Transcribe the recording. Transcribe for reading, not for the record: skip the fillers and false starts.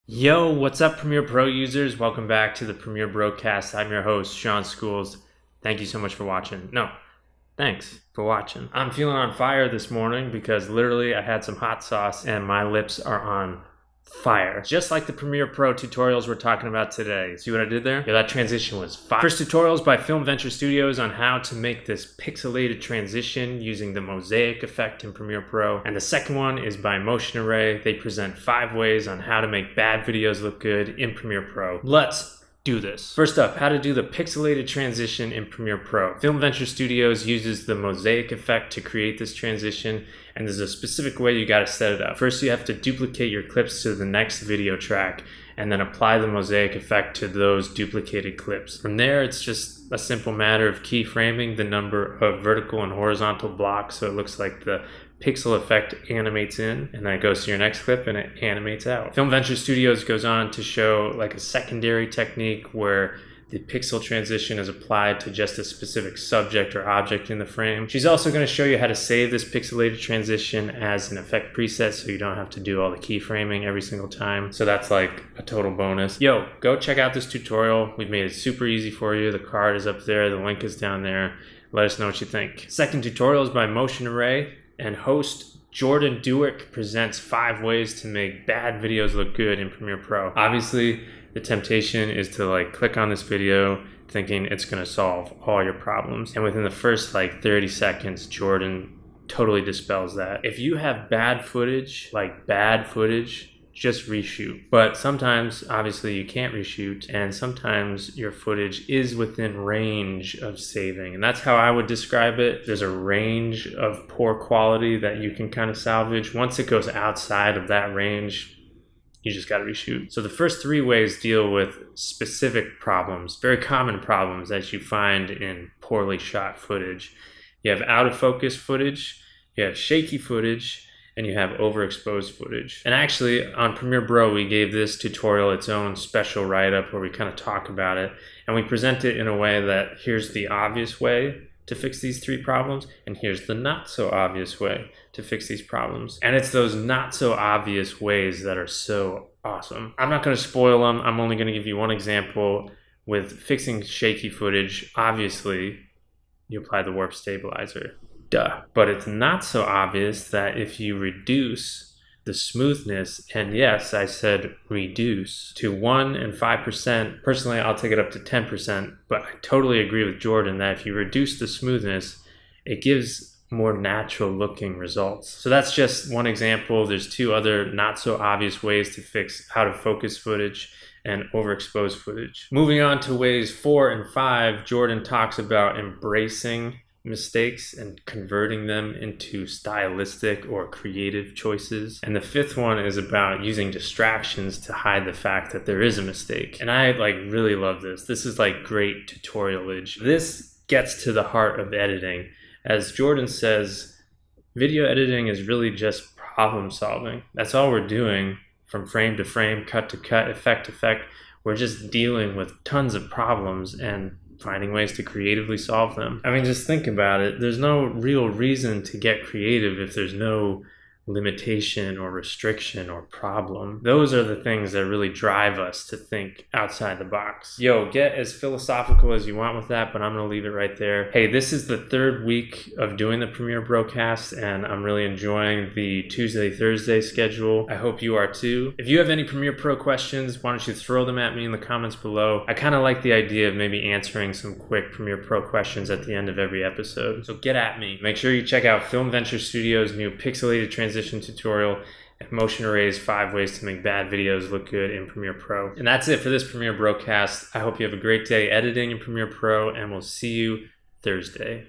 Yo, what's up, Premiere Pro users? Welcome back to the Premiere Brocast. I'm your host, Sean Schools. Thank you so much for watching. Thanks for watching. I'm feeling on fire this morning because literally I had some hot sauce and my lips are on fire. Just like the Premiere Pro tutorials we're talking about today. See what I did there? Yeah, that transition was fire. First tutorial is by FilmVentureStudios on how to make this pixelated transition using the mosaic effect in Premiere Pro. And the second one is by Motion Array. They present 5 ways on how to make bad videos look good in Premiere Pro. Let's do this. First up, how to do the pixelated transition in Premiere Pro. FilmVentureStudios uses the mosaic effect to create this transition, and there's a specific way you gotta set it up. First, you have to duplicate your clips to the next video track, and then apply the mosaic effect to those duplicated clips. From there, it's just a simple matter of keyframing the number of vertical and horizontal blocks so it looks like the pixel effect animates in, and then it goes to your next clip and it animates out. FilmVentureStudios goes on to show like a secondary technique where the pixel transition is applied to just a specific subject or object in the frame. She's also going to show you how to save this pixelated transition as an effect preset so you don't have to do all the keyframing every single time. So that's like a total bonus. Yo, go check out this tutorial. We've made it super easy for you. The card is up there. The link is down there. Let us know what you think. Second tutorial is by Motion Array, and host Jordan Dewick presents 5 ways to make bad videos look good in Premiere Pro. Obviously, the temptation is to like click on this video thinking it's gonna solve all your problems. And within the first like 30 seconds, Jordan totally dispels that. If you have bad footage, just reshoot. But sometimes, obviously, you can't reshoot, and sometimes your footage is within range of saving. And that's how I would describe it. There's a range of poor quality that you can kind of salvage. Once it goes outside of that range, you just gotta reshoot. So the first 3 ways deal with specific problems, very common problems that you find in poorly shot footage. You have out of focus footage, you have shaky footage, and you have overexposed footage. And actually, on Premiere Pro, we gave this tutorial its own special write-up where we kind of talk about it, and we present it in a way that here's the obvious way to fix these 3 problems, and here's the not so obvious way to fix these problems. And it's those not so obvious ways that are so awesome. I'm not gonna spoil them. I'm only gonna give you one example. With fixing shaky footage, obviously, you apply the warp stabilizer. Duh. But it's not so obvious that if you reduce the smoothness, and yes, I said reduce, to 1 and 5%, personally I'll take it up to 10%, but I totally agree with Jordan that if you reduce the smoothness, it gives more natural looking results. So that's just one example. There's 2 other not so obvious ways to fix out of focus footage and overexposed footage. Moving on to ways 4 and 5, Jordan talks about embracing mistakes and converting them into stylistic or creative choices. And the 5th one is about using distractions to hide the fact that there is a mistake. And I really love this. This is like great tutorialage. This gets to the heart of editing. As Jordan says, video editing is really just problem solving. That's all we're doing from frame to frame, cut to cut, effect to effect. We're just dealing with tons of problems and finding ways to creatively solve them. I mean, just think about it. There's no real reason to get creative if there's no limitation or restriction or problem. Those are the things that really drive us to think outside the box. Yo, get as philosophical as you want with that, but I'm gonna leave it right there. Hey, this is the 3rd week of doing the Premiere Brocast, and I'm really enjoying the Tuesday, Thursday schedule. I hope you are too. If you have any Premiere Pro questions, why don't you throw them at me in the comments below. I kind of like the idea of maybe answering some quick Premiere Pro questions at the end of every episode. So get at me. Make sure you check out FilmVentureStudios' new pixelated transition tutorial and Motion Array's 5 ways to make bad videos look good in Premiere Pro. And that's it for this Premiere Brocast. I hope you have a great day editing in Premiere Pro, and we'll see you Thursday.